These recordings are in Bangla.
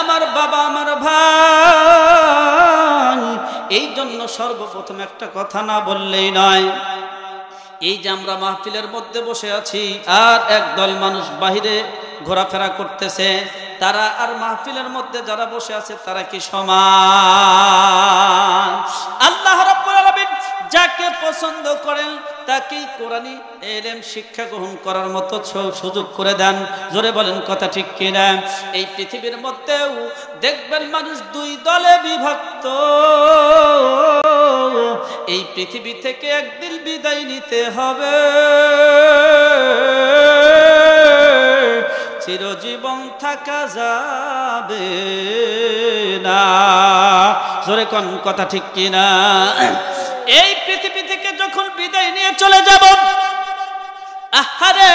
আমার বাবা, আমার ভাই, এই জন্য সর্বপ্রথম একটা কথা না বললেই নয়। এই যে আমরা মাহফিলের মধ্যে বসে আছি আর একদল মানুষ বাহিরে ঘোরাফেরা করতেছে, তারা আর মাহফিলের মধ্যে যারা বসে আছে তারা কি সমান? আল্লাহ রাব্বুল আলামিন যাকে পছন্দ করেন তাকেই কোরআনী ইলম শিক্ষা গ্রহণ করার মতো সুযোগ করে দেন। জোরে বলেন কথা ঠিক কিনা? এই পৃথিবীর মধ্যেও দেখবেন মানুষ দুই দলে বিভক্ত। এই পৃথিবী থেকে একদিন বিদায় নিতে হবে, চিরজীবন থাকা যাবে না। জোরে কোন কথা ঠিক কিনা? এই পৃথিবী থেকে যখন বিদায় নিয়ে চলে যাব, আহারে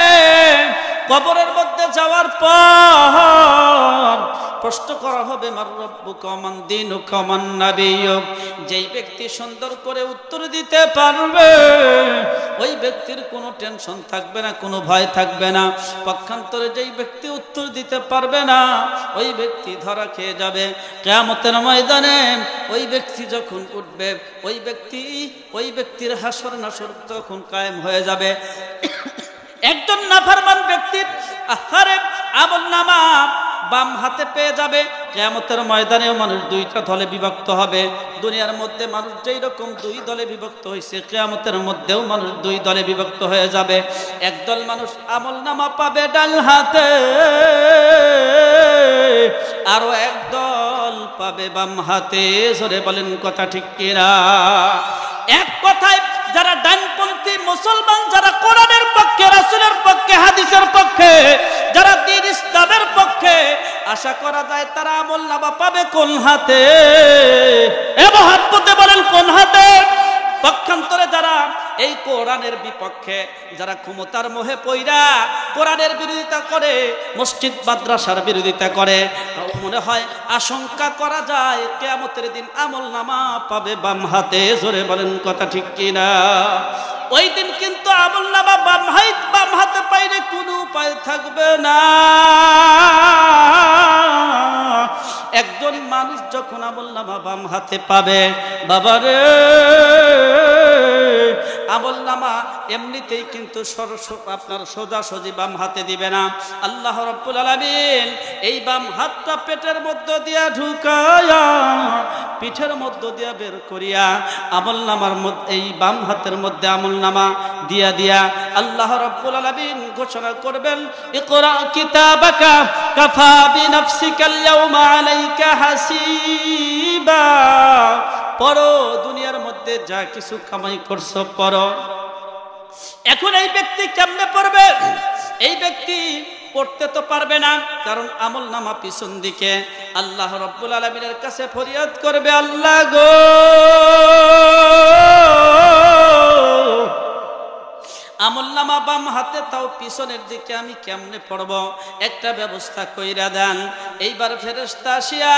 কবরের মধ্যে যাওয়ার পর প্রশ্ন করা হবে, মার রব্বুকা মান দীনুকা মান নাবিয়্যুক। যেই ব্যক্তি সুন্দর করে উত্তর দিতে পারবে ওই ব্যক্তির কোনো টেনশন থাকবে না, কোনো ভয় থাকবে না। পক্ষান্তরে যেই ব্যক্তি উত্তর দিতে পারবে না ওই ব্যক্তি ধরা খেয়ে যাবে। কিয়ামতের ময়দানে ওই ব্যক্তি যখন উঠবে ওই ব্যক্তির হাসর নাসর তখন কায়েম হয়ে যাবে। একজন নাফরমান ব্যক্তির আহারে আমলনামা বাম হাতে পেয়ে যাবে। কিয়ামতের ময়দানেও মানুষ দুইটা দলে বিভক্ত হবে। দুনিয়ার মধ্যে মানুষ যেই রকম দুই দলে বিভক্ত হয়েছে, কিয়ামতের মধ্যেও মানুষ দুই দলে বিভক্ত হয়ে যাবে। একদল মানুষ আমলনামা পাবে ডান হাতে, আরো একদল পাবে বাম হাতে। জোরে বলেন কথা ঠিক কিনা? এক কথায় যারা ডানপন্থী মুসলমান, যারা কোরআনের পক্ষে, রাসূলের পক্ষে, হাদিসের পক্ষে, যারা দ্বীন ইসলামের পক্ষে, আশা করা যায় তারা আমলনামা পাবে কোন হাতে? এবং হাতে বলেন কোন হাতে? পক্ষান্তরে যারা এই কোরআনের বিপক্ষে, যারা ক্ষমতার মোহে পইরা কোরআনের বিরোধিতা করে, মসজিদ মাদ্রাসার বিরোধিতা করে, মনে হয় আশঙ্কা করা যায় কিয়ামতের দিন আমলনামা পাবে বাম হাতে। জোরে বলেন কথা ঠিক কিনা? ওই দিন কিন্তু আমলনামা বাম হাতে পাইলে কোনো উপায় থাকবে না। একজন মানুষ যখন আমলনামা বাম হাতে পাবে, বাবারে আমলনামা এমনিতেই কিন্তু আপনার সোজাসুজি বাম হাতে দিবে না। আল্লাহ রাব্বুল আলামিন এই বাম হাতটা পেটের মধ্য দিয়া ঢুকায়া পিঠের মধ্য দিয়া বের করিয়া আমলনামার মধ্যে, এই বাম হাতের মধ্যে আমলনামা দিয়া দিয়া আল্লাহ রাব্বুল আলামিন ঘোষণা করবেন, ইকরা কিতাবাকা কাফা বিনাফসিকাল ইয়াওমা আলাইকা হাসিবা। পড়ো, দুনিয়ার মধ্যে যা কিছু কামাই করছো পড়ো। এখন এই ব্যক্তি কেমনে পড়বে? এই ব্যক্তি পড়তে তো পারবে না, কারণ আমলনামা পিছন দিকে। আল্লাহ রাব্বুল আলামিনের কাছে ফরিয়াদ করবে, আল্লাহ গো, আমলনামা বাম হাতে, তাও পিছনের দিকে আমি কেমনে পড়ব? একটা ব্যবস্থা কইরা দেন। এইবার ফেরেশতা আসিয়া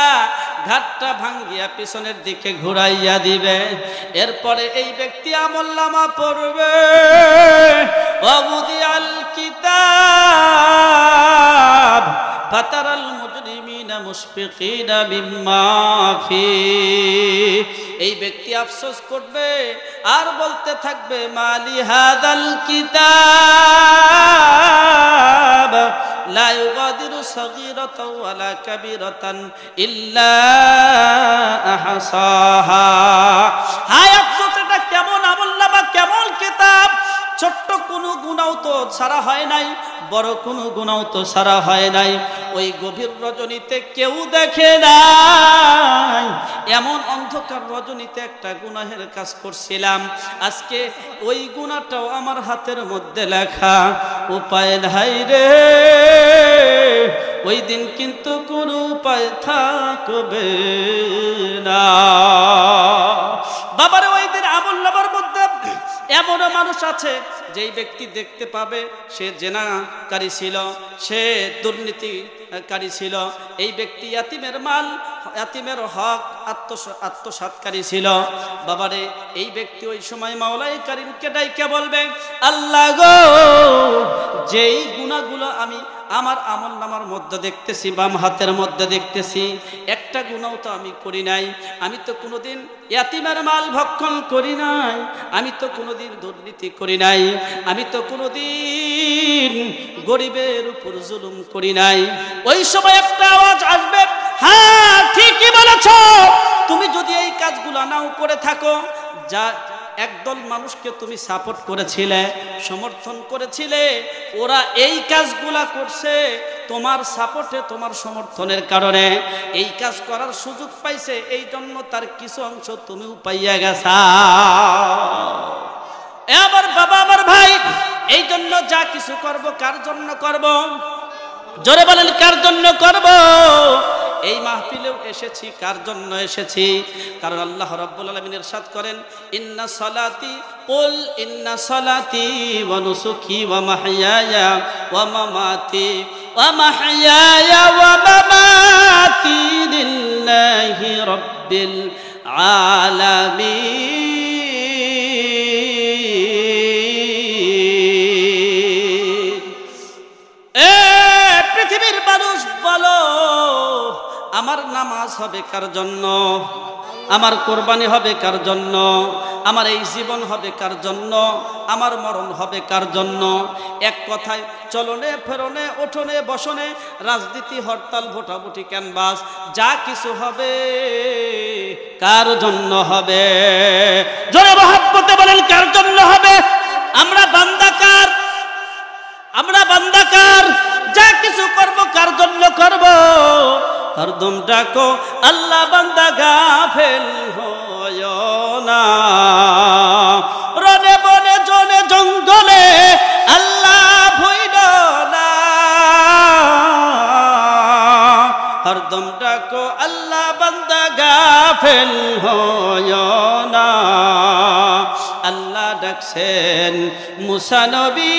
ঘাটটা ভাঙ্গিয়া পিছনের দিকে ঘুরাইয়া দিবে। এরপরে এই ব্যক্তি আমলনামা পড়বে, ওয়াউদিআল কিতাব ফাতারাল মুজরিমিনা মুশফিকিনা মিম্মা ফীহ। এই ব্যক্তি আফসোস করবে আর বলতে থাকবে, মালি হাদাল কিতাব লা ইউগাদিরু সাগীরাতাও ওয়ালা কাবীরাতান ইল্লা আহসাহা। হায় আফসোস, এটা কেমন আমলনামা, কেমন কিতাব! ছোট্ট কোনো গুনাহ তো ছাড়া হয় নাই, বড় কোনো গুনাহ তো ছাড়া হয় নাই। ওই গভীর রজনীতে কেউ দেখে নাই, এমন অন্ধকার রজনীতে একটা গুনাহের কাজ করছিলাম, আজকে ওই গুনাহটাও আমার হাতের মধ্যে লেখা। উপায় নাই রে, ওই দিন কিন্তু কোনো উপায় থাকবে না। বাবারে, ওই দিন আমলনামার মধ্যে এমন মানুষ আছে যেই ব্যক্তি দেখতে পাবে সে জেনাকারী ছিল, সে দুর্নীতিকারী ছিল, এই ব্যক্তি ইয়াতিমের মাল, ইয়াতিমের হক আত্মসাৎকারী ছিল। বাবারে, এই ব্যক্তি ওই সময় মাওলাই কারীমকে ডাইকে বলবে, আল্লাহ গো, যেই গুনাহগুলো আমি আমার আমল নামার মধ্যে দেখতেছি, বাম হাতের মধ্যে দেখতেছি একটা গুনাহ তো আমি করি নাই। আমি তো কোনোদিন ইয়াতিমের মাল ভক্ষণ করি নাই, আমি তো কোনোদিন দুর্নীতি করি নাই, আমি তো কোনোদিন গরিবের উপর জুলুম করি নাই। ওই সময় একটা আওয়াজ আসবে, হ্যাঁ ঠিকই বলেছো, তুমি যদি এই কাজগুলো নাও করে থাকো, যা একদল মানুষকে তুমি সাপোর্ট করেছিলে, সমর্থন করেছিলে, ওরা এই কাজগুলা করছে তোমার সাপোর্টে, তোমার সমর্থনের কারণে এই কাজ করার সুযোগ পাইছে, এই জন্য তার কিছু অংশ তুমিও পাইয়া গেছা। আমার বাবা, আমার ভাই, এই জন্য যা কিছু করব কার জন্য করব? জোরে বলেন, কার জন্য করব? এই মাহফিলেও এসেছি কার জন্য এসেছি? কারণ আল্লাহ রাব্বুল আলামিন ইরশাদ করেন, ইন্না সালাতি কুল ইন্না সালাতি ওয়া নুসুকি ওয়া মাহইয়ায়া ওয়া মামাতি ওয়া মামাতি লিল্লাহি রাব্বিল আলামিন। পৃথিবীর মানুষ বলো, আমার নামাজ হবে কার জন্য? আমার কোরবানি হবে কার জন্য? আমার এই জীবন হবে কার জন্য? আমার মরণ হবে কার জন্য? এক কথায় চলনে ফেরনে ওঠনে বসনে রাজনীতি হরতাল ভোটাভুটি ক্যানভাস যা কিছু হবে কার জন্য হবে? জোরে মহব্বতে বলেন, কার জন্য হবে? আমরা বান্দাকার, আমরা বান্দাকার, যা কিছু করব কার জন্য করব? হরদম ডাকো আল্লাহ, বান্দা গাফেল হয় না। রনে বনে জনে জঙ্গলে আল্লাহ ভুইল না। হরদম ডাকো আল্লাহ, বান্দা গাফেল হয় না। আল্লাহ ডাকছেন মুসা নবী,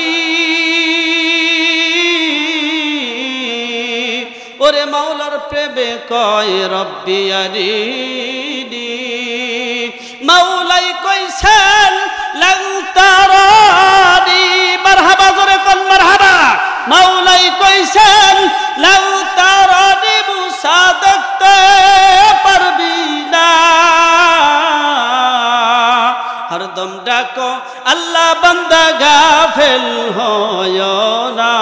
ওরে মাওলার প্রেমে কয় রব্বি আরিনি। মাওলাই কইছেন লাং তারানি, মারহাবা, জোরে কোন মারহাবা। মাওলাই কইছেন লাং তারানি, মুসা দেখতে পারবি না। হরদম ডাকো আল্লাহ, বান্দা গাফেল হয় না।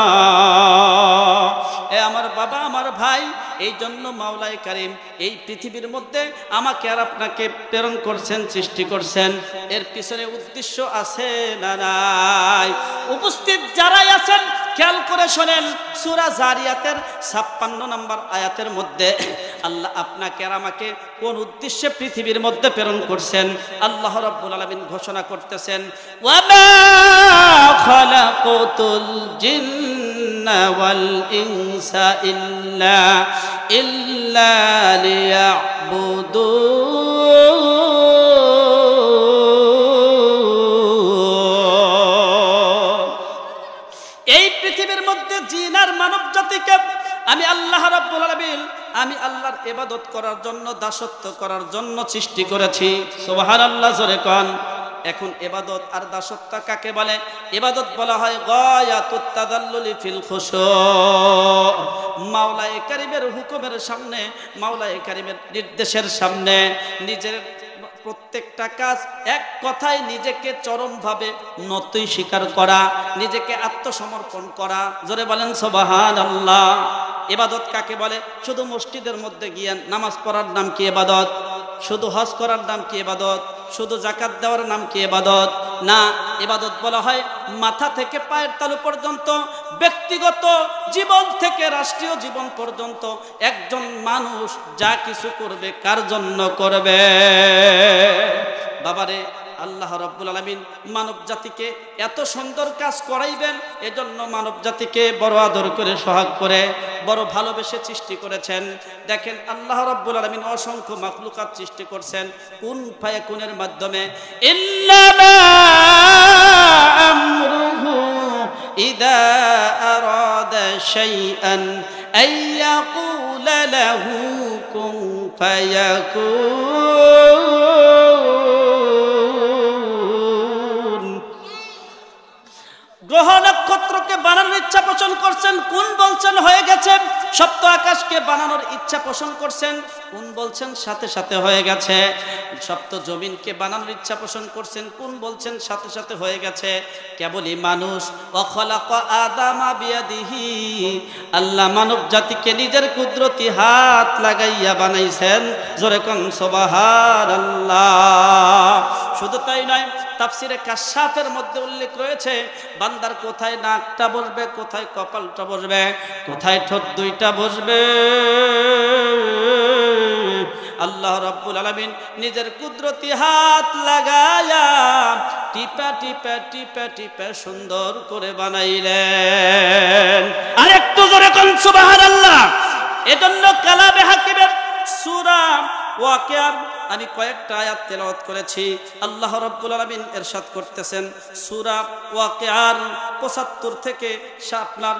আমার বাবা, আমার ভাই, এই জন্য মাওলাই কারীম এই পৃথিবীর মধ্যে আমাকে আর আপনাকে প্রেরণ করছেন, সৃষ্টি করছেন। এর পিছনে উদ্দেশ্য আছে না নাই? উপস্থিত যারাই আছেন খেয়াল করে শোনেন, সূরা জারিয়াতের 56 নম্বর আয়াতের মধ্যে আল্লাহ আপনাকে আর আমাকে কোন উদ্দেশ্যে পৃথিবীর মধ্যে প্রেরণ করছেন আল্লাহ রাব্বুল আলামিন ঘোষণা করতেছেন, ওয়া মা খালাকুতুল জিন্না ওয়াল ইনসা ইল্লা লিয়াবুদুন। এই পৃথিবীর মধ্যে জিন আর মানব জাতিকে আমি আল্লাহ রাব্বুল আলামিন, আমি আল্লাহর ইবাদত করার জন্য, দাসত্ব করার জন্য সৃষ্টি করেছি। সুবহানাল্লাহ, জোরে কোন। এখন ইবাদত আর দাসত্ব কাকে বলে? ইবাদত বলা হয় গায়াতুত তাদাল্লুলি ফিল খুশু। মাওলায়ে কারীমের হুকুমের সামনে, মাওলায়ে কারীমের নির্দেশের সামনে নিজের প্রত্যেকটা কাজ এক কথায় নিজেকে চরমভাবে নতই স্বীকার করা, নিজেকে আত্মসমর্পণ করা। জোরে বলেন সুবহানাল্লাহ। ইবাদত কাকে বলে? শুধু মসজিদের মধ্যে গিয়ে নামাজ পড়ার নাম কি ইবাদত? শুধু হজ করার নাম কি ইবাদত? শুধু যাকাত দেওয়ার নাম কি ইবাদত? না, ইবাদত বলা হয় মাথা থেকে পায়ের তালু পর্যন্ত, ব্যক্তিগত জীবন থেকে রাষ্ট্রীয় জীবন পর্যন্ত একজন মানুষ যা কিছু করবে কার জন্য করবে? বাবারে, আল্লাহ রাব্বুল আলামিন মানব জাতিকে এত সুন্দর কাজ করাইবেন, এজন্য মানব জাতিকে বড় আদর করে, সোহাগ করে, বড় ভালোবেসে সৃষ্টি করেছেন। দেখেন আল্লাহ রাব্বুল আলামিন অসংখ্য মাখলুকাত সৃষ্টি করছেন কুন ফায়াকুনের মাধ্যমে। ইন্নামা আমরুহু ইযা আরাদা শাইআন আইয়াকুলা লাহু কুন ফায়াকুন। গ্রহণ নক্ষত্রকে বানানোর ইচ্ছা পোষণ করছেন, কোন বলছেন হয়ে গেছে। সপ্ত আকাশকে বানানোর ইচ্ছা পোষণ করছেন, কোন বলছেন সাথে সাথে হয়ে গেছে। সপ্ত জমিনকে বানানোর ইচ্ছা পোষণ করছেন, কোন বলছেন সাথে সাথে হয়ে গেছে। কেবলই মানুষ ওয়াখালাকা আদামা বিয়াদিহি, আল্লাহ মানব জাতিকে নিজের কুদরতি হাত লাগাইয়া বানাইছেন। জোরে কোন সুবহানাল্লাহ। শুধু তাই নয়, তাফসিরে কাশফের মধ্যে উল্লেখ রয়েছে বান্দার কোথায় নাকটা বসবে, কোথায় কপালটা বসবে, কোথায় ঠোঁট দুইটা বসবে। আল্লাহ রাব্বুল আলামিন নিজের কুদরতি হাত লাগায়া টিপা টিপা টিপা টিপা সুন্দর করে বানাইলেন। আর একটু জোরে কোন সুবহানাল্লাহ। এজন্য কালামে হাকিমের সূরা ওয়াকিয়ার আমি কয়েকটা আয়াত তেলাওয়াত করেছি। আল্লাহ রাব্বুল আলামিন ইরশাদ করতেছেন সূরা ওয়াকিয়ার 75 থেকে আপনার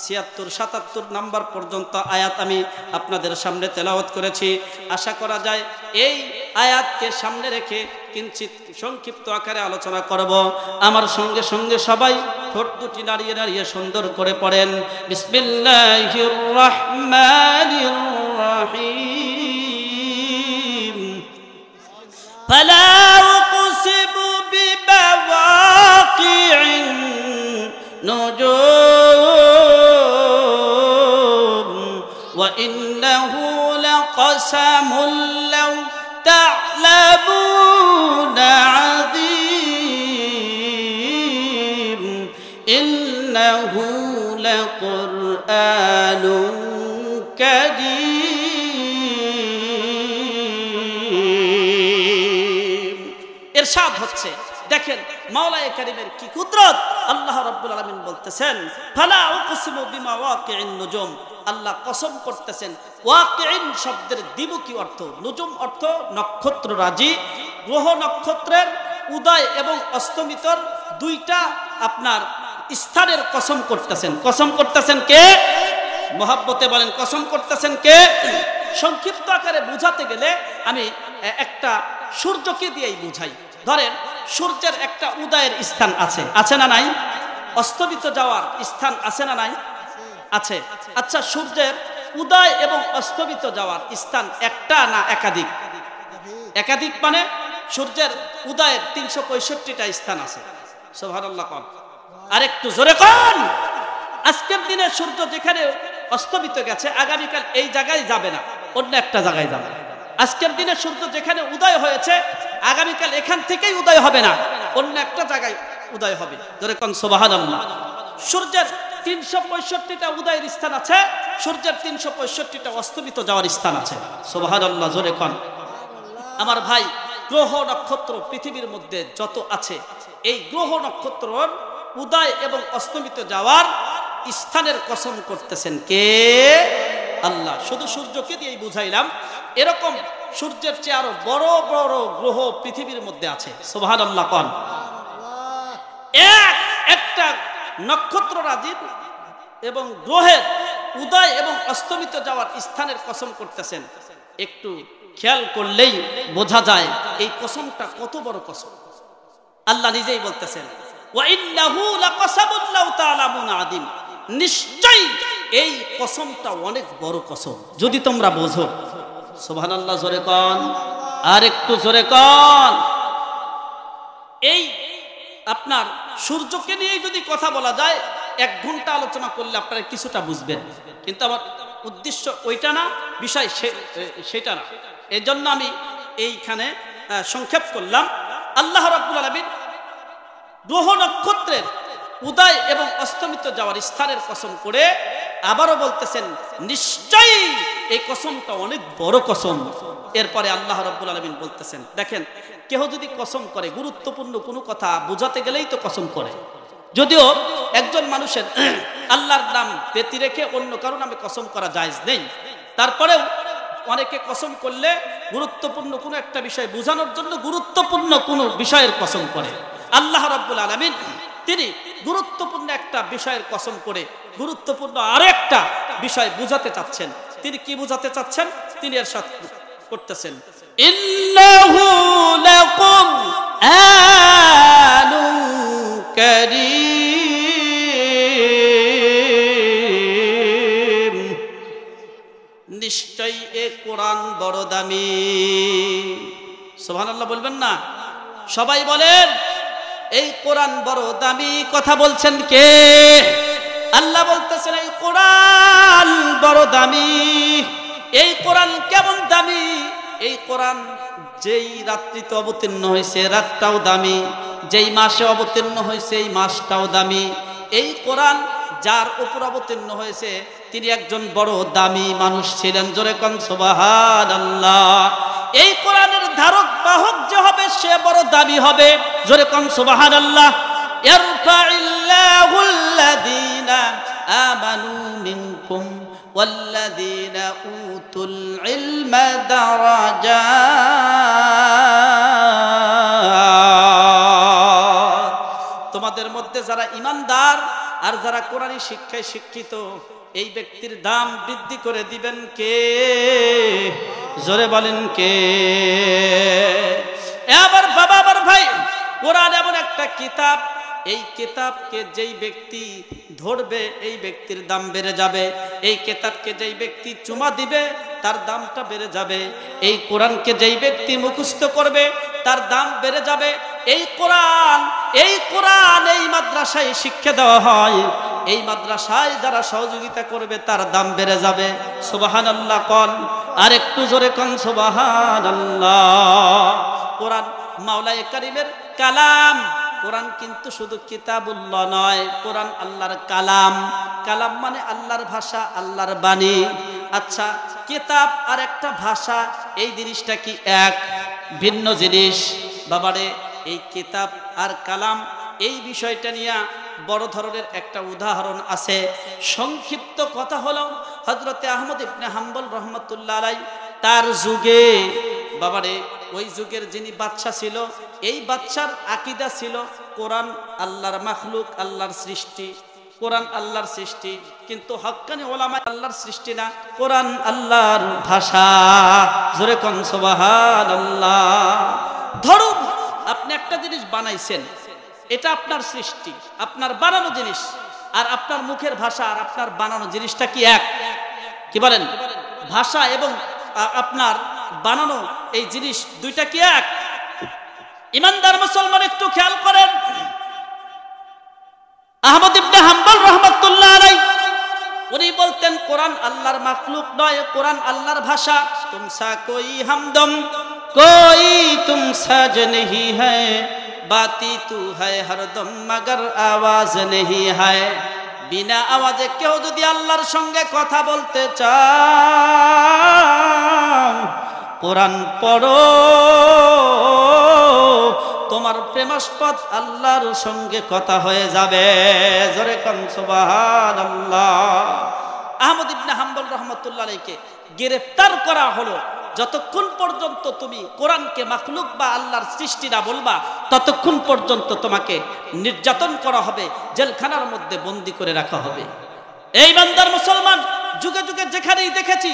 76 77 নাম্বার পর্যন্ত আয়াত আমি আপনাদের সামনে তেলাওয়াত করেছি। আশা করা যায় এই আয়াতকে সামনে রেখে কিঞ্চিত সংক্ষিপ্ত আকারে আলোচনা করব। আমার সঙ্গে সঙ্গে সবাই ঠোঁট দুটি নাড়িয়ে নাড়িয়ে সুন্দর করে পড়েন বিসমিল্লাহির রাহমানির রাহিম। ফালা উকসিমু বিমাওয়াকি'ন নুজুম ওয়া ইন্নাহু লাকাসামুন লাও তা'লামুনা আযীম ইন্নাহু লাকুরআনুন কারীম। ইরশাদ হচ্ছে, দেখেন মাওলায়ে কারীমের কি কুদরত। আল্লাহ রাব্বুল আলামিন বলতেছেন ফালা উকসিমু বিমাওয়াকি'ন নুজুম, আল্লাহ কসম করতেছেন। ওয়াকি'ন শব্দের দ্বিমুখী অর্থ, নুজুম অর্থ নক্ষত্ররাজি, গ্রহ নক্ষত্রের উদয় এবং অস্তমিতর দুইটা আপনার স্থানের কসম করতেছেন। কসম করতেছেন কে? মহাব্বতে বলেন কসম করতেছেন কে? সংক্ষিপ্ত আকারে বুঝাতে গেলে আমি একটা সূর্যকে দিয়েই বুঝাই। ধরেন সূর্যের একটা উদয়ের স্থান আছে, আছে না নাই? অস্তমিত যাওয়ার স্থান আছে না নাই? আছে। আচ্ছা, সূর্যের উদয় এবং অস্তমিত যাওয়ার স্থান একটা না একাধিক? একাধিক মানে সূর্যের উদয়ের 365টা স্থান আছে। সুবহানাল্লাহ কোন, আরেকটু জোরে কোন। আজকের দিনে সূর্য যেখানে অস্তমিত গেছে আগামীকাল এই জায়গায় যাবে না, অন্য একটা জায়গায় যাবে। আজকের দিনে সূর্য যেখানে উদয় হয়েছে আগামীকাল এখান থেকেই উদয় হবে না, অন্য একটা জায়গায় উদয় হবে। জোরে কোন সুবহানাল্লাহ। সূর্যের 365টা উদয়ের স্থান আছে, সূর্যের 365টা অস্তমিত যাওয়ার স্থান আছে। সুবহানাল্লাহ, জোরে কোন। আমার ভাই, গ্রহ নক্ষত্র পৃথিবীর মধ্যে যত আছে, এই গ্রহ নক্ষত্রর উদয় এবং অস্তমিত যাওয়ার স্থানের কসম করতেছেন কে? আল্লাহ। শুধু সূর্যকে দিয়েই বুঝাইলাম, এরকম সূর্যের চেয়ে আরো বড় বড় গ্রহ পৃথিবীর মধ্যে আছে। সুবহানাল্লাহ কোন। একটা নক্ষত্র রাজির এবং গ্রহের উদয় এবং অস্তমিত যাওয়ার স্থানের কসম করতেছেন। একটু খেয়াল করলেই বোঝা যায় এই কসমটা কত বড় কসম। আল্লাহ নিজেই বলতেছেন ওয়া ইন্নাহু লাকাসামুন লাও তা'লামুনা আযীম, নিশ্চয়ই এই কসমটা অনেক বড় কসম যদি তোমরা বোঝো। সুবহানাল্লাহ, জোরে কোন, আর একটু জোরে কোন। এই আপনার সূর্যকে নিয়ে যদি কথা বলা যায় 1 ঘন্টা আলোচনা করলে আপনারা কিছুটা বুঝবেন, কিন্তু আমার উদ্দেশ্য ওইটা না, বিষয় সেটা না। এজন্য আমি এইখানে সংক্ষেপ করলাম। আল্লাহ রাব্বুল আলামিন গ্রহ নক্ষত্রের উদয় এবং অস্তমিত যাওয়ার স্থানের কসম করে আবারও বলতেছেন নিশ্চয়ই এই কসমটা অনেক বড় কসম। এরপরে আল্লাহ রাব্বুল আলামিন বলতেছেন, দেখেন কেহ যদি কসম করে গুরুত্বপূর্ণ কোনো কথা বোঝাতে গেলেই তো কসম করে। যদিও একজন মানুষের আল্লাহর নাম ব্যতি রেখে অন্য কারো নামে কসম করা জায়েজ নেই, তারপরেও অনেকে কসম করলে গুরুত্বপূর্ণ কোনো একটা বিষয় বোঝানোর জন্য গুরুত্বপূর্ণ কোনো বিষয়ের কসম করে। আল্লাহ রাব্বুল আলামিন তিনি গুরুত্বপূর্ণ একটা বিষয়ের কসম করে গুরুত্বপূর্ণ আরো একটা বিষয় বুঝাতে চাচ্ছেন। তিনি কি বুঝাতে চাচ্ছেন? তিনি ইরশাদ করতেছেন ইন্নাহু লাকুরআনুন কারীম। এ কোরআন বড় দামি। সুবহানাল্লাহ বলবেন না? সবাই বলেন এই কোরআন বড় দামি। কথা বলছেন কে? আল্লাহ বলতেছেন এই কোরআন বড় দামি। এই কোরআন কেমন দামি? এই কোরআন যেই রাত্রিতে অবতীর্ণ হয়েছে রাতটাও দামি, যেই মাসে অবতীর্ণ হয়েছে এই মাসটাও দামি। এই কোরআন যার উপর অবতীর্ণ হয়েছে তিনি একজন বড় দামি মানুষ ছিলেন। জোরে কোন সুবহানাল্লাহ। এই কোরআনের ধারক বাহক যে হবে সে বড় দামি হবে। জোরে কোন সুবহানাল্লাহ। ইয়ারফাইল্লাহুল্লাযীনা আমানু মিনকুম ওয়াল্লাযীনা উতুল ইলমা দারাজাত। তোমাদের মধ্যে যারা ঈমানদার আর যারা কোরআনী শিক্ষায় শিক্ষিত এই ব্যক্তির দাম বৃদ্ধি করে দিবেন কে? জোরে বলেন কে? আবার বাবা, আবার ভাই, কোরআন এমন একটা কিতাব, এই কিতাবকে যেই ব্যক্তি ধরবে এই ব্যক্তির দাম বেড়ে যাবে। এই কিতাবকে যেই ব্যক্তি চুমা দিবে তার দামটা বেড়ে যাবে। এই কোরআনকে যেই ব্যক্তি মুখস্থ করবে তার দাম বেড়ে যাবে। এই কোরআন এই মাদ্রাসায় শিক্ষা দেওয়া হয়, এই মাদ্রাসায় যারা সহযোগিতা করবে তার দাম বেড়ে যাবে। সুবহানাল্লাহ কোন, আর একটু জোরে কোন সুবহানাল্লাহ। কোরআন মাওলায়ে কারীমের কালাম। কোরআন কিন্তু শুধু কিতাবুল্লাহ নয়, কোরআন আল্লাহর কালাম। কালাম মানে আল্লাহর ভাষা, আল্লাহর বাণী। আচ্ছা, কিতাব আর একটা ভাষা এই জিনিসটা কি এক? ভিন্ন জিনিস। বাবারে, এই কিতাব আর কালাম এই বিষয়টা নিয়ে বড় ধরনের একটা উদাহরণ আছে। সংক্ষিপ্ত কথা হলো হযরতে আহমদ ইবনে হাম্বল রহমাতুল্লাহ আলাইহি তার যুগে, বাবারে ওই যুগের যিনি বাদশা ছিল এই বাদশার আকীদা ছিল কোরআন আল্লাহর মাখলুক, আল্লাহর সৃষ্টি। কোরআন আল্লাহর সৃষ্টি, কিন্তু হক্কানি ওলামা আল্লাহর সৃষ্টি না, কোরআন আল্লাহর ভাষা। জোরে কোন সুবহানাল্লাহ। ধরুন আপনি একটা জিনিস বানাইছেন, এটা আপনার সৃষ্টি, আপনার বানানো জিনিস, আর আপনার মুখের ভাষা আর আপনার বানানো জিনিসটা কি এক? কি বলেন? ভাষা এবং আপনার বানানো এই জিনিস দুইটা কি এক? ইমানদার মুসলমান একটু খেয়াল করেন। আহমদ ইবনে হাম্বল রাহমাতুল্লাহ আলাইহি উনি বলতেন কোরআন আল্লাহর মাখলুক নয়, কোরআন আল্লাহর ভাষা। তুমসা কোই হামদম কোই তুমসা নেহি হ্যায়, বাতি তু হ্যায় হরদম মগর আওয়াজ নেহি হ্যায়। বিনা আওয়াজে কেউ যদি আল্লাহর সঙ্গে কথা বলতে চাও কোরআন পড়ো, তোমার প্রেমাস্পদ আল্লাহর সঙ্গে কথা হয়ে যাবে। জোরে কোন সুবহানাল্লাহ। আহমদ ইবনে হাম্বল রাহমাতুল্লাহ আলাইহিকে গ্রেফতার করা হলো। যতক্ষণ পর্যন্ত তুমি কোরআনকে মাখলুক বা আল্লাহর সৃষ্টি না বলবা ততক্ষণ পর্যন্ত তোমাকে নির্যাতন করা হবে, জেলখানার মধ্যে বন্দী করে রাখা হবে। এই বান্দার মুসলমান যুগে যুগে যেখানেই দেখেছি,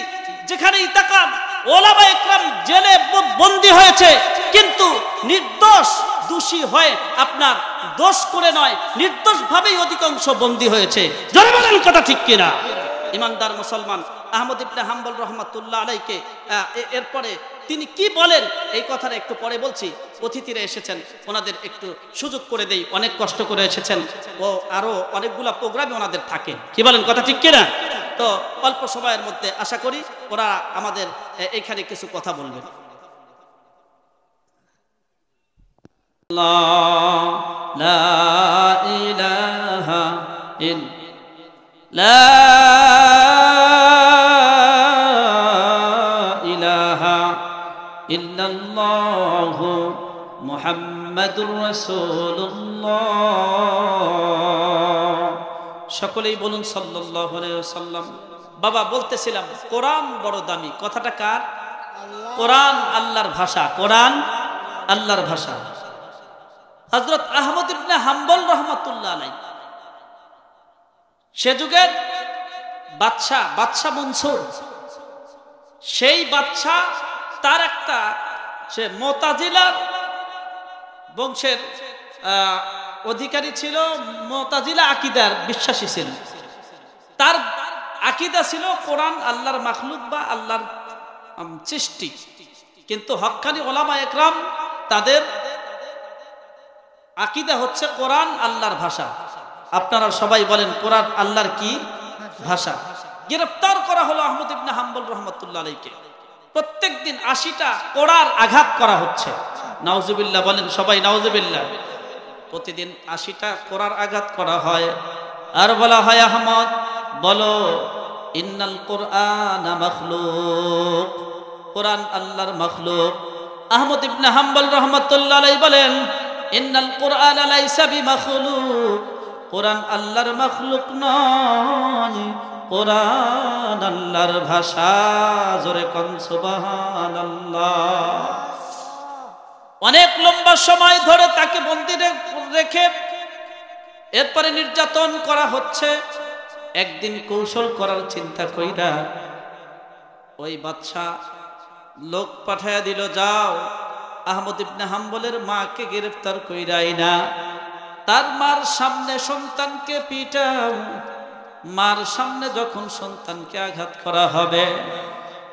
যেখানেই তাকান, ওলামা ইকরাম জেলে বন্দী হয়েছে, কিন্তু নির্দোষ দোষী হয়ে আপনার দোষ করে নয়, নির্দোষ ভাবেই অধিকাংশ বন্দী হয়েছে। জোরে বলেন কথা ঠিক কিনা? ইমানদার মুসলমান আহমদ ইবনে হাম্বল রাহমাতুল্লাহ আলাইহিকে এরপরে তিনি কি বলেন এই কথাটা একটু পরে বলছি। অতিথিরা এসেছেন, ওনাদের একটু সুযোগ করে দেই, অনেক কষ্ট করে এসেছেন, ও আরো অনেকগুলা প্রোগ্রামে ওনাদের থাকে। কি বলেন কথা ঠিক কিনা? তো অল্প সময়ের মধ্যে আশা করি ওরা আমাদের এখানে কিছু কথা বলবেন। লা ইলাহা ইল্লাল্লাহু মুহাম্মাদুর রাসূলুল্লাহ। সকলেই বলুন সাল্লাল্লাহু আলাইহি ওয়াসাল্লাম। বাবা বলতেছিলাম কোরআন বড় দামি। কথাটা কার? কোরআন আল্লাহর ভাষা, কোরআন আল্লাহর ভাষা। হযরত আহমদ ইবনে হাম্বল রাহমাতুল্লাহ আলাইহি সে যুগের বাদশা মনসুর, সেই বাদশা তার একটা সে মুতাজিলা বংশের অধিকারী ছিল, মুতাজিলা আকীদার বিশ্বাসী ছিল। তার আকীদা ছিল কোরআন আল্লাহর মাখলুক বা আল্লাহর সৃষ্টি, কিন্তু হক্কানি ওলামা একরাম তাদের আকীদা হচ্ছে কোরআন আল্লাহর ভাষা। আপনারা সবাই বলেন কোরআন আল্লাহর কি ভাষা। গ্রেফতার করা হলো আহমদ ইবনে হাম্বল রাহমাতুল্লাহ আলাইহিকে। প্রত্যেকদিন 80টা কোড়ার আঘাত করা হচ্ছে। নাউজুবিল্লাহ বলেন সবাই, নাউজুবিল্লাহ। প্রতিদিন 80টা কোড়ার আঘাত করা হয়, আর বলা হয় আহমদ বলো ইন্নাল কুরআনা মাখলুক, কোরআন আল্লাহর মাখলুক। আহমদ ইবনে হাম্বল রাহমাতুল্লাহ আলাইহি বলেন ইন্নাল কুরআনা লাইসা বিমাখলুক, কোরআন আল্লাহর মাখলুক নয়, কোরআন আল্লাহর ভাষা। জোরে কোন সুবহানাল্লাহ। অনেক লম্বা সময় ধরে তাকে বন্দী রেখে এরপরে নির্যাতন করা হচ্ছে। একদিন কৌশল করার চিন্তা কইরা ওই বাদশা লোক পাঠায়া দিল, যাও আহমদ ইবনে হাম্বলের মাকে গ্রেফতার কইরা আইনা তার মার সামনে সন্তানকে পিটাও। মার সামনে যখন সন্তানকে আঘাত করা হবে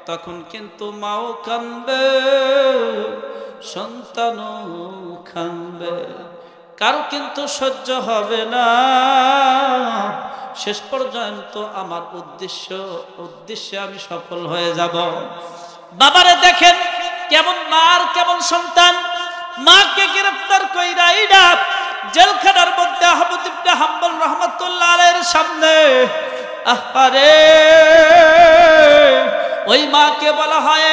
তখন কিন্তু মাও কাঁদবে, সন্তানও কাঁদবে, কারো কিন্তু সহ্য হবে না। শেষ পর্যন্ত আমার উদ্দেশ্যে আমি সফল হয়ে যাব। বাবারে দেখেন কেমন মার কেমন সন্তান। মাকে গ্রেফতার কইরা আইনা জেলখানার মধ্যে আহমদ ইবনে হাম্বল রাহমাতুল্লাহ আলাইহির সামনে আহপারে ওই মাকে বলা হয়,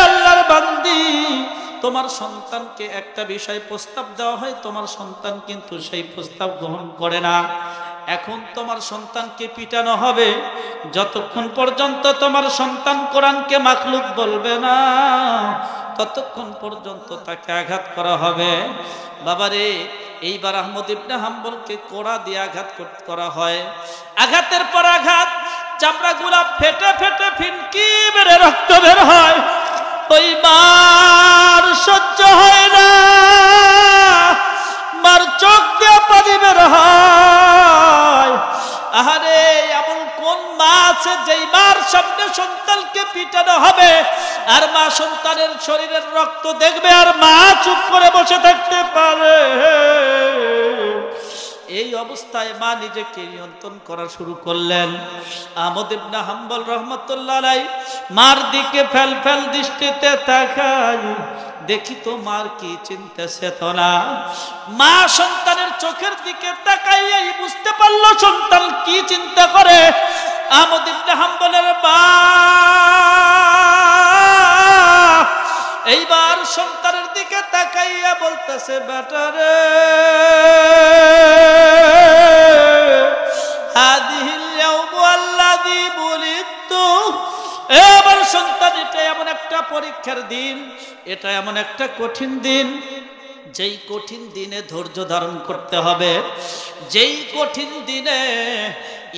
আল্লাহর বান্দি, তোমার সন্তানকে একটা বিষয় প্রস্তাব দেওয়া হয়, তোমার সন্তান কিন্তু সেই প্রস্তাব গ্রহণ করে না। এখন তোমার সন্তানকে পিটানো হবে যতক্ষণ পর্যন্ত তোমার সন্তান কোরআনকে মাখলুক বলবে না, ততক্ষণ পর্যন্ত তাকে আঘাত করা হবে। বাবারে এইবার আহমদ ইবনে হাম্বলকে কোড়া দিয়ে আঘাত করা হয়। আঘাতের পর আঘাত, চামড়াগুলা ফেটে ফেটে ফিনকি বেড়ে রক্ত বের হয়। ওই মার সহ্য হয় না, মার চোখ দিয়ে পানি বের হয়। আহারে এমন কোন মা আছে যেই মার সামনে সন্তানকে পিটানো হবে আর মা সন্তানের শরীরের রক্ত দেখবে আর মা চুপ করে বসে থাকতে পারে? এই অবস্থায় মা নিজেকে নিয়ন্ত্রণ করা শুরু করলেন। আহমদ ইবনে হাম্বল রাহমাতুল্লাহ আলাইহি মার দিকে ফেল ফেল দৃষ্টিতে তাকায়, দেখি তো মার কি চিন্তা চেতনা। মা সন্তানের চোখের দিকে তাকাইয়াই বুঝতে পারলো সন্তান কি চিন্তা করে। আহমদ ইবনে হাম্বলের মা এইবার সন্তানের দিকে তাকাইয়া বলতেছে, বেটারে হাদিহিল ইয়াউমু আল্লাযী বুলিদতু। এবার সন্তান, এটা এমন একটা পরীক্ষার দিন, এটা এমন একটা কঠিন দিন, যেই কঠিন দিনে ধৈর্য ধারণ করতে হবে, যেই কঠিন দিনে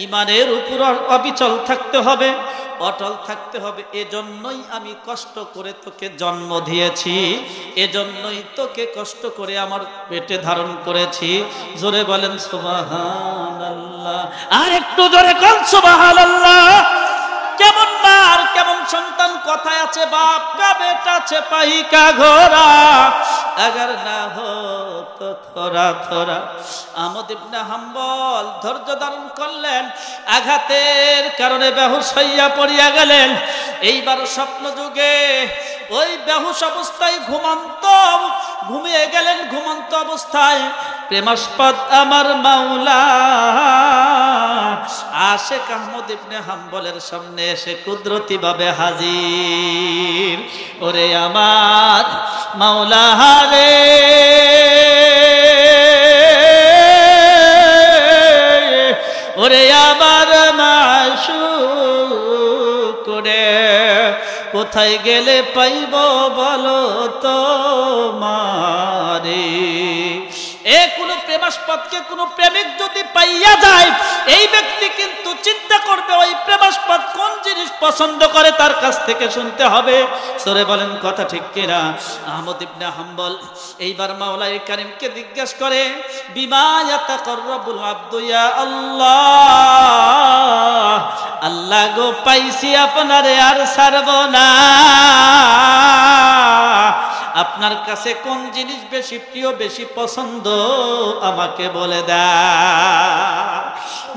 ইমানের উপর অবিচল থাকতে হবে, অটল থাকতে হবে। এজন্যই আমি কষ্ট করে তোকে জন্ম দিয়েছি, এজন্যই তোকে কষ্ট করে আমার পেটে ধারণ করেছি। জোরে বলেন সুবহানাল্লাহ, আর একটু জোরে বলেন সুবহানাল্লাহ। কেমন মা আর কেমন সন্তান, কথায় আছে বাপ কা বেটা চেপাই কা ঘোড়া, अगर ना हो तो थोड़ा थोड़ा। আহমদ ইবনে হাম্বল ধৈর্য ধারণ করলেন, আঘাতের কারণে বেহুশ হইয়া পড়িয়া গেলেন। এইবার স্বপ্ন যুগে ওই বেহুশ অবস্থায় ঘুমিয়ে গেলেন। ঘুমন্ত অবস্থায় প্রেমাস্পদ আমার মাওলা আশেক আহমদ ইবনে হাম্বলের সামনে এসে কুদরতি ভাবে হাজির। ওরে আমার মাওলা রে, ওরে আমার মাশউক রে, কোথায় গেলে পাইব বলো তোমারে। কোন প্রেমাস্পদকে কোন প্রেমিক যদি পাইয়া যায়, এই ব্যক্তি কিন্তু চিন্তা করবে ওই প্রেমাস্পদ কোন জিনিস পছন্দ করে তার কাছ থেকে শুনতে হবে। সরে বলেন কথা ঠিক কিনা? আহমদ ইবনে হাম্বল এইবার মাওলাই কারিমকে জিজ্ঞাসা করে, বিমা ইয়াতাকাররাবুল আবদু ইয়া আল্লাহ, আল্লাহ গো পাইছি আপনারে আর ছাড়ব না, আপনার কাছে কোন জিনিস বেশি প্রিয়, বেশি পছন্দ আমাকে বলে দাও।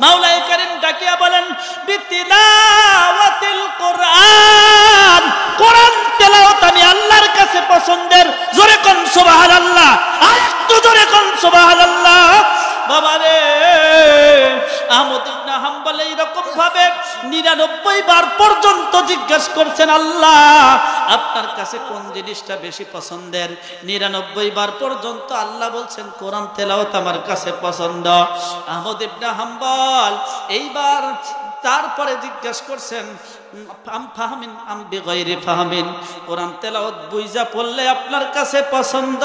মাওলাই কারীম ডাকিয়া বলেন, বিতিলাওয়াতিল কোরআন, কোরআন তেলাওয়াত আমি আল্লাহর কাছে পছন্দের। জোরে কোন সুবহানাল্লাহ, আর একটু জোরে কোন সুবহানাল্লাহ। বাবা রে, আহমদ ইবনে হাম্বল এইরকম ভাবে 99 বার পর্যন্ত জিজ্ঞাসা করছেন, আল্লাহ আপনার কাছে কোন জিনিসটা বেশি পছন্দের। 99 বার পর্যন্ত আল্লাহ বলছেন কোরআন তেলাওয়াত আমার কাছে পছন্দ। আহমদ ইবনে হাম্বল এইবার তারপরে জিজ্ঞাসা করছেন, ফাহমিন আম বিগাইরি ফাহমিন, কোরআন তেলাওয়াত বুঝা পড়লে আপনার কাছে পছন্দ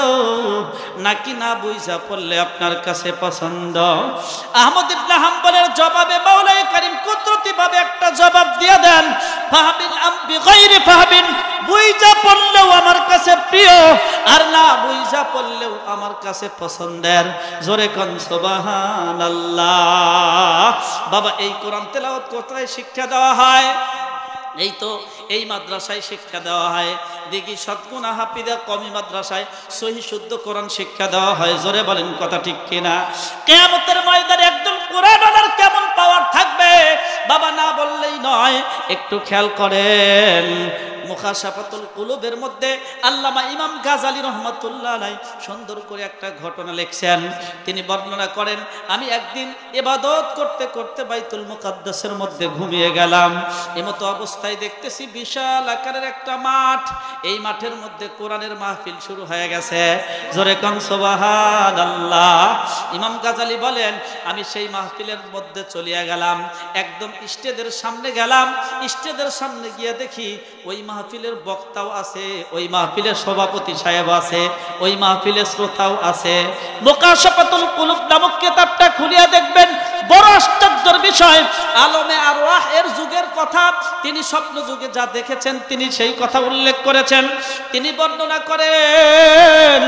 নাকি না বুঝা পড়লে আপনার কাছে পছন্দ? আহমদ ইবনে হাম্বলের জবাবে মাওলাই কারীম কুদরতি ভাবে একটা জবাব দিয়ে দেন, ফাহমিন আম বিগাইরি ফাহমিন, বুঝা পড়লেও আমার কাছে প্রিয় আর না বুঝা পড়লেও আমার কাছে পছন্দের। জোরে কোন সুবহানাল্লাহ। বাবা এই কোরআন তেলাওয়াত কোথায় শিক্ষা দেওয়া হয়? এই তো এই মাদ্রাসায় শিক্ষা দেওয়া হয়। দেখি সৎগুনা হাফিজা কওমি মাদ্রাসায় সহি শুদ্ধ কোরআন শিক্ষা দেওয়া হয়। জোরে বলেন কথা ঠিক কিনা? কিয়ামতের ময়দানে একদম কোরআনের কেমন পাওয়ার থাকবে বাবা না বললেই নয়, একটু খেয়াল করেন। মুখাশাফাতুল কুলুবের মধ্যে আল্লামা ইমাম গাজালি রাহমাতুল্লাহ আলাইহি সুন্দর করে একটা ঘটনা লিখছেন। তিনি বর্ণনা করেন, আমি একদিন ইবাদত করতে করতে বাইতুল মুকাদ্দাসের মধ্যে ঘুমিয়ে গেলাম। এমতো অবস্থায় দেখতেছি বিশাল আকারের একটা মাঠ, এই মাঠের মধ্যে কোরআনের মাহফিল শুরু হয়ে গেছে। জোরে কোন সুবহানাল্লাহ। ইমাম গাজালি বলেন, আমি সেই মাহফিলের মধ্যে চলিয়া গেলাম, একদম স্টেজের সামনে গেলাম। স্টেজের সামনে গিয়ে দেখি ওই মাহফিলের বক্তাও আছে, ওই মাহফিলের সভাপতি সাহেব আছে, ওই মাহফিলের শ্রোতাও আছে। মুকাশাফাতুল কুলুব নামক কিতাবটা খুলিয়া দেখবেন, বড় আশ্চর্যের বিষয়, আলমে আরওয়াহ এর যুগের কথা তিনি স্বপ্ন যুগে যা দেখেছেন তিনি সেই কথা উল্লেখ করেছেন। তিনি বর্ণনা করেন,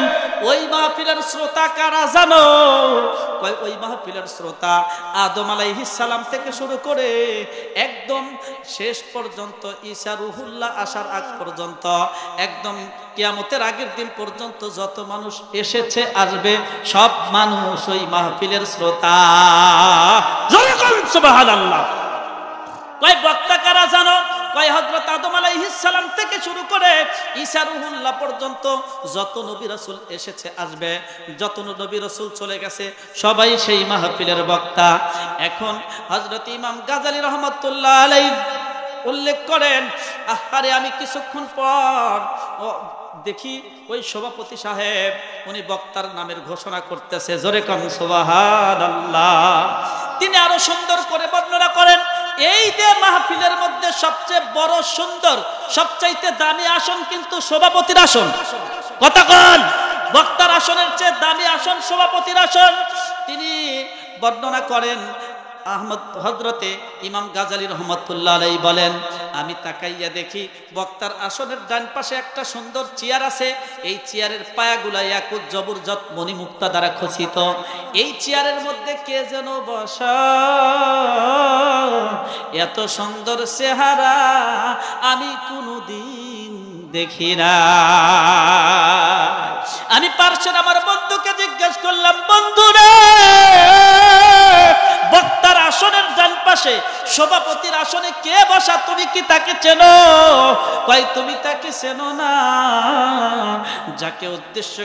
ওই মাহফিলের শ্রোতা কারা জানো? ওই মাহফিলের শ্রোতা আদম আলাইহিস সালাম থেকে শুরু করে একদম শেষ পর্যন্ত ঈসা রুহুল্লাহ আসার আগ পর্যন্ত, একদম কিয়ামতের আগের দিন পর্যন্ত যত মানুষ এসেছে আসবে সব মানুষ ওই মাহফিলের শ্রোতা। জোরে বলেন সুবহানাল্লাহ। কয় বক্তা কারা জানো? কয় হযরত আদম আলাইহিস সালাম থেকে শুরু করে ঈসা রুহুল্লাহ পর্যন্ত যত নবী রাসূল এসেছে আসবে, যত নবী রাসূল চলে গেছে সবাই সেই মাহফিলের বক্তা। এখন হযরত ইমাম গাজালি রাহমাতুল্লাহ আলাইহি উল্লেখ করেন, আরে আমি কিছুক্ষণ পর দেখি ওই সভাপতি সাহেব উনি বক্তার নামের ঘোষণা করতেছে। জোরে কোন সুবহানাল্লাহ। তিনি আরো সুন্দর করে বর্ণনা করেন, এই যে মাহফিলের মধ্যে সবচেয়ে বড় সুন্দর সবচাইতে দামি আসন কিন্তু সভাপতির আসন। কথা কোন? বক্তার আসনের চেয়ে দামি আসন সভাপতির আসন। তিনি বর্ণনা করেন, আহমদ হযরতে ইমাম গাজালি রাহমাতুল্লাহ আলাইহি বলেন, আমি তাকাইয়া দেখি বক্তার আসনের ডান পাশে একটা সুন্দর চেয়ার আছে। এই চেয়ারের পায়াগুলা ইয়াকুত জবরজত মণিমুক্তা দ্বারা খচিত। এই চেয়ারের মধ্যে কে যেন বসা, এত সুন্দর চেহারা আমি কোনদিন দেখি না। আমি পার্শ্বের আমার বন্ধুকে জিজ্ঞেস করলাম, বন্ধু রে, বক্তার আসনের ডান পাশে সভাপতির আসনে কে বসা, তুমি কি তাকে চেনো? কয় তুমি তাকে চেনো না? যাকে উদ্দেশ্য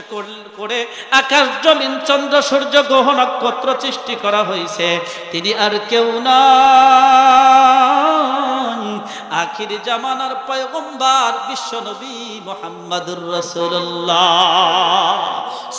করে আকাশ জমিন চন্দ্র সূর্য গ্রহ নক্ষত্র সৃষ্টি করা হয়েছে তিনি আর কেউ না, আখির জামানার পয়গম্বর বিশ্ব নবী মুহাম্মদুর রাসূলুল্লাহ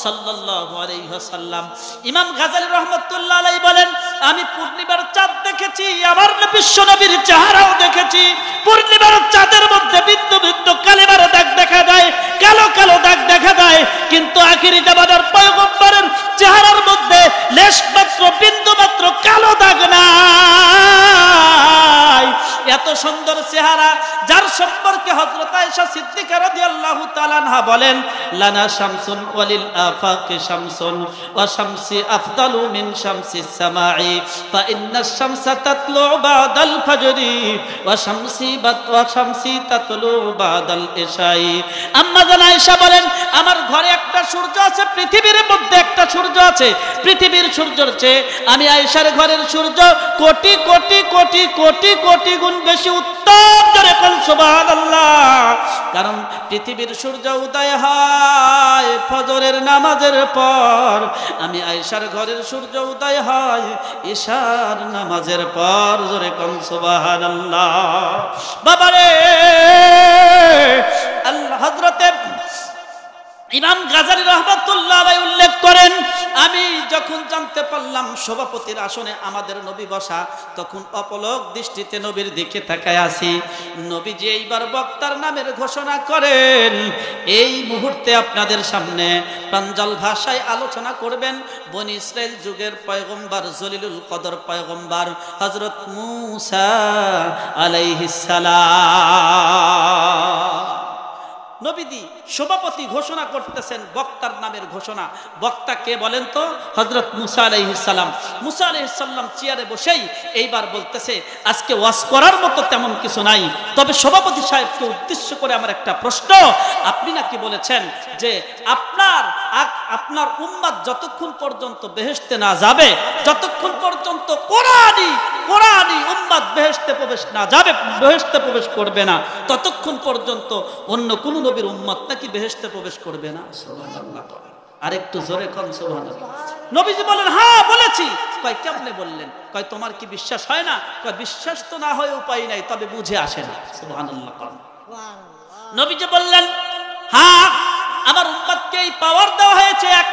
সাল্লাল্লাহু আলাইহি ওয়াসাল্লাম। ইমাম গাজালি রাহমাতুল্লাহ আলাইহি বলেন, আমি পূর্ণিমার চাঁদ দেখেছি, আমার বিশ্ব নবীর চেহারাও দেখেছি। পূর্ণিমার চাঁদের মধ্যে বিন্দু বিন্দু কালিমার দাগ দেখা যায়, কালো কালো দাগ দেখা যায়, কিন্তু আখির জামানার পয়গম্বরের চেহারার মধ্যে লেশ মাত্র বিন্দু মাত্র কালো দাগ না। সম্পর্কে হযরত আয়েশা সিদ্দিকা রাদিয়াল্লাহু তাআলা আনহা বলেন, লানা শামসুন ওয়ালিল আফাকি শামসুন ওয়া শামসি আফদালু মিন শামসিস সামাই ফা ইন্নাশ শামসা তাতলু বাদাল ফাজরি ওয়া শামসি তাতলু বাদাল ইশাই। আম্মা জান আয়েশা বলেন, আমার ঘরে একটা সূর্য আছে, পৃথিবীর মধ্যে একটা সূর্য আছে, পৃথিবীর সূর্যের চেয়ে আমি আয়েশার ঘরের সূর্য কোটি কোটি কোটি কোটি কোটি গুণ বেশি উত্তম। জোরে বল সুবহানাল্লাহ। কারণ পৃথিবীর সূর্য উদয় হয় ফজরের নামাজের পর, আমি আয়েশার ঘরের সূর্য উদয় হয় ইশার নামাজের পর। জোরে বল সুবহানাল্লাহ। বাবারে, আল্লাহ হযরতে ইমাম গাজালি রাহমাতুল্লাহ আলাইহি উল্লেখ করেন, আমি যখন জানতে পারলাম সভাপতির আসনে আমাদের নবী বসা, তখন অপলক দৃষ্টিতে নবীর দিকে তাকায় আছি। নবীজি এইবার বক্তার নামের ঘোষণা করেন, এই মুহূর্তে আপনাদের সামনে প্রাঞ্জল ভাষায় আলোচনা করবেন বনি ইসরাইল যুগের পয়গম্বর জলিলুল কদর পয়গম্বর হযরত মূসা আলাইহিস সালাম। নবীজি সভাপতি ঘোষণা করতেছেন, বক্তার নামের ঘোষণা। বক্তা কে বলেন তো? হযরত মূসা আলাইহিস সালাম। মূসা আলাইহিস সালাম চেয়ারে বসেই এইবার বলতেছে, আজকে ওয়াজ করার মতো তেমন কিছু নাই, তবে সভাপতি সাহেবকে উদ্দেশ্য করে আমার একটা প্রশ্ন। আপনি নাকি বলেছেন যে আপনার উম্মত যতক্ষণ পর্যন্ত বেহেশতে না যাবে, যতক্ষণ পর্যন্ত কোরআনী উম্মত বেহেশতে প্রবেশ না যাবে, বেহেশতে প্রবেশ করবে না, ততক্ষণ পর্যন্ত অন্য কোন নবীর উম্মত নাকি বেহেশতে প্রবেশ করবে না। সুবহানাল্লাহ। আরেকটু জোরে কোন সুবহানাল্লাহ। নবীজি বলেন, হ্যাঁ বলেছি। কয় কেমনে বললেন? কয় তোমার কি বিশ্বাস হয় না? কয় বিশ্বাস তো না হয় উপায় নাই, তবে বুঝে আসে না। সুবহানাল্লাহ। নবীজি বললেন, হ্যাঁ আমার উম্মতকে এই পাওয়ার দেওয়া হয়েছে, এক